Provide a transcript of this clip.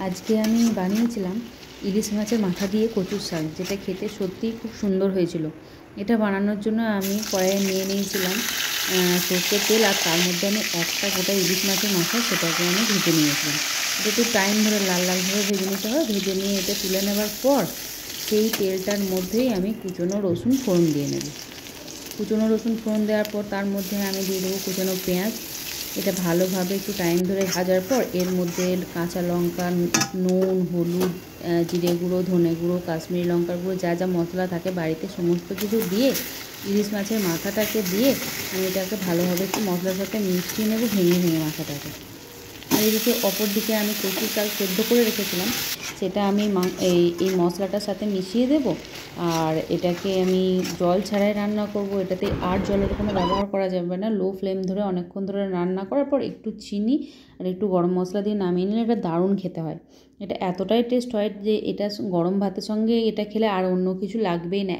আজকে আমি বানিয়েছিলাম ইলিশ মাছের মাথা দিয়ে কচুর শাক, যেটা খেতে সত্যিই খুব সুন্দর হয়েছিল। এটা বানানোর জন্য আমি কড়াইয়ে নিয়ে নিয়েছিলাম সর্ষের তেল, আর তার মধ্যে আমি একটা গোটা ইলিশ মাছের মাথা সেটাকে আমি ভেজে নিয়েছিলাম। এটা একটু টাইম ধরে লাল লালভাবে ভেজে নিতে হয়। ভেজে নিয়ে এটা তুলে নেওয়ার পর সেই তেলটার মধ্যেই আমি কুচনো রসুন ফোড়ন দিয়ে নেব। কুচনো রসুন ফোড়ন দেওয়ার পর তার মধ্যে আমি দিয়ে দেবো কুচনো পেঁয়াজ। এটা ভালোভাবে একটু টাইম ধরে ভাজার পর এর মধ্যে কাঁচা লঙ্কা, নুন, হলুদ, জিরে গুঁড়ো, ধনে গুঁড়ো, কাশ্মীরি লঙ্কার গুঁড়ো, যা যা মশলা থাকে বাড়িতে সমস্ত কিছু দিয়ে ইলিশ মাছের মাথাটাকে দিয়ে আমি এটাকে ভালোভাবে একটু মশলার সাথে মিশিয়ে নেব, ভেঙে ভেঙে মাথাটাকে। আর এদিকে অপর দিকে আমি কচু শাক সেদ্ধ করে রেখেছিলাম, সেটা আমি এই মশলাটার সাথে মিশিয়ে দেব। আর এটাকে আমি জল ছাড়াই রান্না করব। এটাতে আর জলের কোনো ব্যবহার করা যাবে না। লো ফ্লেম ধরে অনেকক্ষণ ধরে রান্না করার পর একটু চিনি আর একটু গরম মশলা দিয়ে নামিয়ে নিলে এটা দারুণ খেতে হয়। এটা এতটাই টেস্ট হয় যে এটা গরম ভাতের সঙ্গে এটা খেলে আর অন্য কিছু লাগবেই না।